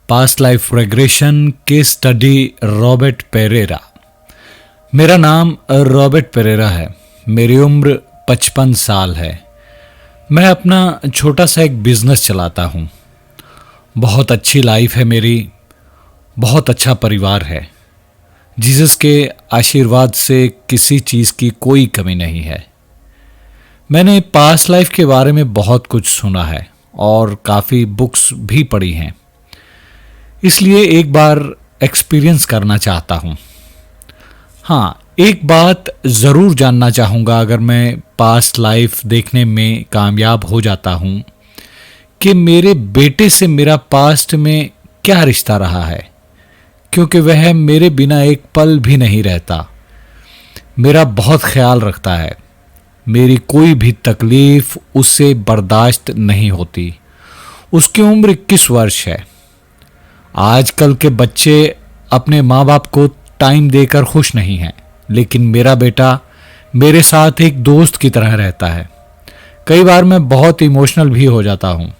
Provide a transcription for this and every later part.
Past life regression के study Robert Pereira. मेरा नाम रॉबर्ट पेरेरा है। मेरी उम्र 55 साल है। मैं अपना छोटा सा एक बिजनेस चलाता हूँ। बहुत अच्छी लाइफ है मेरी, बहुत अच्छा परिवार है। जीसस के आशीर्वाद से किसी चीज़ की कोई कमी नहीं है। मैंने पास्ट लाइफ के बारे में बहुत कुछ सुना है और काफ़ी बुक्स भी पढ़ी हैं, इसलिए एक बार एक्सपीरियंस करना चाहता हूँ। हाँ, एक बात ज़रूर जानना चाहूँगा अगर मैं पास्ट लाइफ देखने में कामयाब हो जाता हूँ कि मेरे बेटे से मेरा पास्ट में क्या रिश्ता रहा है, क्योंकि वह मेरे बिना एक पल भी नहीं रहता। मेरा बहुत ख्याल रखता है। मेरी कोई भी तकलीफ उससे बर्दाश्त नहीं होती। उसकी उम्र 21 वर्ष है। आजकल के बच्चे अपने माँ बाप को टाइम देकर खुश नहीं हैं, लेकिन मेरा बेटा मेरे साथ एक दोस्त की तरह रहता है। कई बार मैं बहुत इमोशनल भी हो जाता हूँ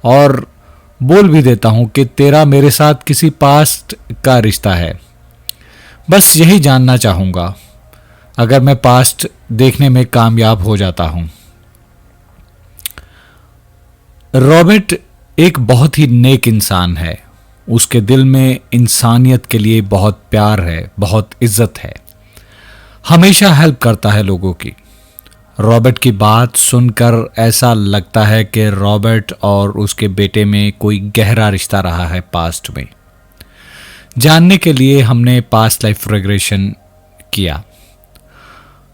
और बोल भी देता हूँ कि तेरा मेरे साथ किसी पास्ट का रिश्ता है। बस यही जानना चाहूँगा अगर मैं पास्ट देखने में कामयाब हो जाता हूँ। रॉबर्ट एक बहुत ही नेक इंसान है। उसके दिल में इंसानियत के लिए बहुत प्यार है, बहुत इज्जत है। हमेशा हेल्प करता है लोगों की। रॉबर्ट की बात सुनकर ऐसा लगता है कि रॉबर्ट और उसके बेटे में कोई गहरा रिश्ता रहा है पास्ट में। जानने के लिए हमने पास्ट लाइफ रेग्रेशन किया।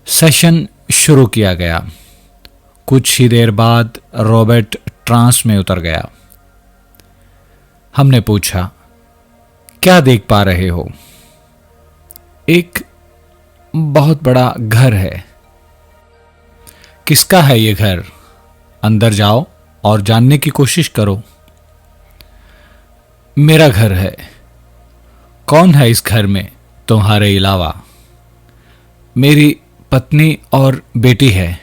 सेशन शुरू किया गया। कुछ ही देर बाद रॉबर्ट ट्रांस में उतर गया। हमने पूछा, क्या देख पा रहे हो? एक बहुत बड़ा घर है। किसका है ये घर? अंदर जाओ और जानने की कोशिश करो। मेरा घर है। कौन है इस घर में तुम्हारे अलावा? मेरी पत्नी और बेटी है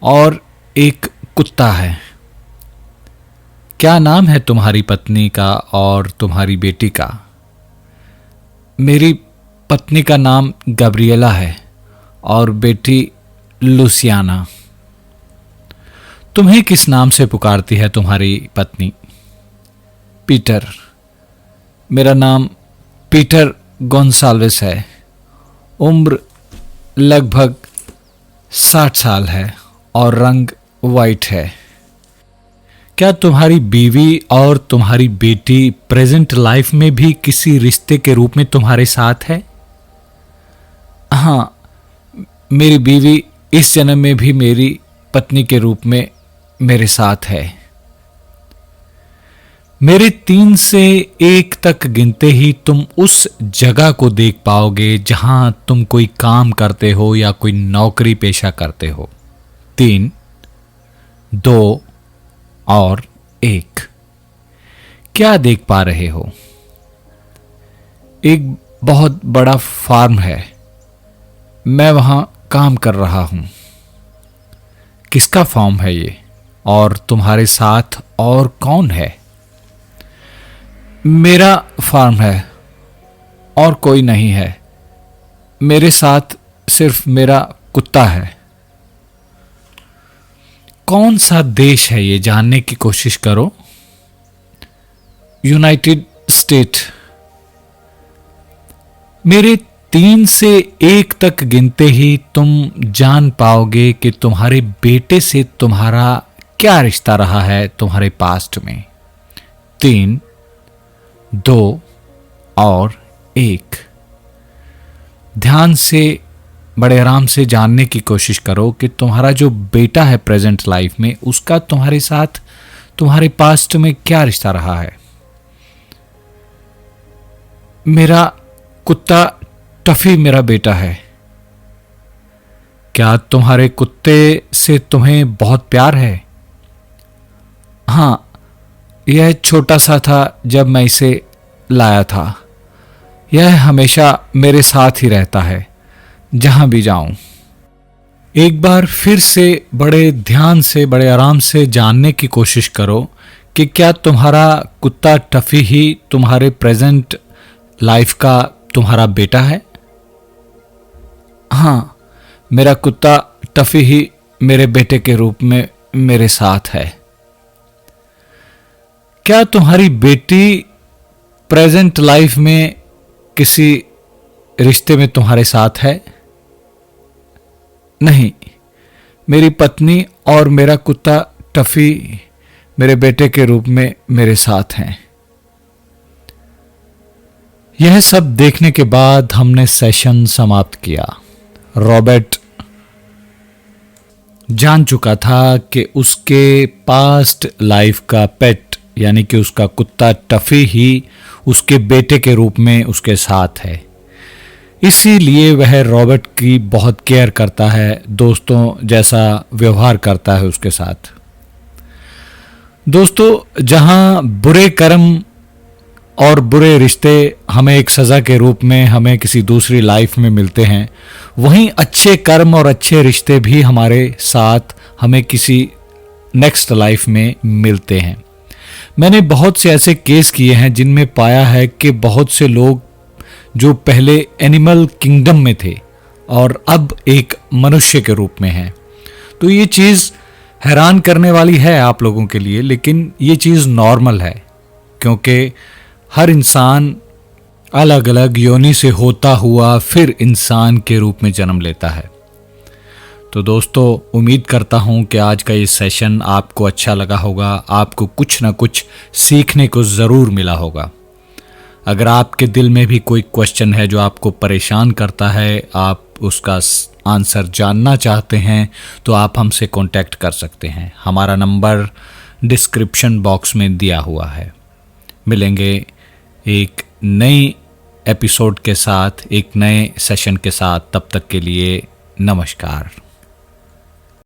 और एक कुत्ता है। क्या नाम है तुम्हारी पत्नी का और तुम्हारी बेटी का? मेरी पत्नी का नाम गब्रिएला है और बेटी लुसियाना। तुम्हें किस नाम से पुकारती है तुम्हारी पत्नी? पीटर। मेरा नाम पीटर गोंसाल्विस है। उम्र लगभग 60 साल है और रंग वाइट है। क्या तुम्हारी बीवी और तुम्हारी बेटी प्रेजेंट लाइफ में भी किसी रिश्ते के रूप में तुम्हारे साथ है? हाँ, मेरी बीवी इस जन्म में भी मेरी पत्नी के रूप में मेरे साथ है। मेरे 3 से 1 तक गिनते ही तुम उस जगह को देख पाओगे जहां तुम कोई काम करते हो या कोई नौकरी पेशा करते हो। 3, 2 और 1। क्या देख पा रहे हो? एक बहुत बड़ा फार्म है। मैं वहां काम कर रहा हूं। किसका फार्म है ये? और तुम्हारे साथ और कौन है? मेरा फार्म है और कोई नहीं है। मेरे साथ सिर्फ मेरा कुत्ता है। कौन सा देश है ये जानने की कोशिश करो। United state. मेरे 3 से 1 तक गिनते ही तुम जान पाओगे कि तुम्हारे बेटे से तुम्हारा क्या रिश्ता रहा है तुम्हारे पास्ट में। 3, 2 और 1। ध्यान से, बड़े आराम से जानने की कोशिश करो कि तुम्हारा जो बेटा है प्रेजेंट लाइफ में, उसका तुम्हारे साथ तुम्हारे पास्ट में क्या रिश्ता रहा है। मेरा कुत्ता टफी मेरा बेटा है। क्या तुम्हारे कुत्ते से तुम्हें बहुत प्यार है? हाँ, यह छोटा सा था जब मैं इसे लाया था। यह हमेशा मेरे साथ ही रहता है जहां भी जाऊं। एक बार फिर से बड़े ध्यान से, बड़े आराम से जानने की कोशिश करो कि क्या तुम्हारा कुत्ता टफी ही तुम्हारे प्रेजेंट लाइफ का तुम्हारा बेटा है? हाँ, मेरा कुत्ता टफी ही मेरे बेटे के रूप में मेरे साथ है। क्या तुम्हारी बेटी प्रेजेंट लाइफ में किसी रिश्ते में तुम्हारे साथ है? नहीं, मेरी पत्नी और मेरा कुत्ता टफी मेरे बेटे के रूप में मेरे साथ हैं। यह सब देखने के बाद हमने सेशन समाप्त किया। रॉबर्ट जान चुका था कि उसके पास्ट लाइफ का पेट यानी कि उसका कुत्ता टफी ही उसके बेटे के रूप में उसके साथ है। इसीलिए वह रॉबर्ट की बहुत केयर करता है, दोस्तों जैसा व्यवहार करता है उसके साथ। दोस्तों, जहां बुरे कर्म और बुरे रिश्ते हमें एक सज़ा के रूप में हमें किसी दूसरी लाइफ में मिलते हैं, वहीं अच्छे कर्म और अच्छे रिश्ते भी हमारे साथ हमें किसी नेक्स्ट लाइफ में मिलते हैं। मैंने बहुत से ऐसे केस किए हैं जिनमें पाया है कि बहुत से लोग जो पहले एनिमल किंगडम में थे और अब एक मनुष्य के रूप में हैं। तो ये चीज़ हैरान करने वाली है आप लोगों के लिए, लेकिन ये चीज़ नॉर्मल है क्योंकि हर इंसान अलग अलग योनि से होता हुआ फिर इंसान के रूप में जन्म लेता है। तो दोस्तों, उम्मीद करता हूँ कि आज का ये सेशन आपको अच्छा लगा होगा, आपको कुछ ना कुछ सीखने को ज़रूर मिला होगा। अगर आपके दिल में भी कोई क्वेश्चन है जो आपको परेशान करता है, आप उसका आंसर जानना चाहते हैं, तो आप हमसे कांटेक्ट कर सकते हैं। हमारा नंबर डिस्क्रिप्शन बॉक्स में दिया हुआ है। मिलेंगे एक नई एपिसोड के साथ, एक नए सेशन के साथ। तब तक के लिए नमस्कार।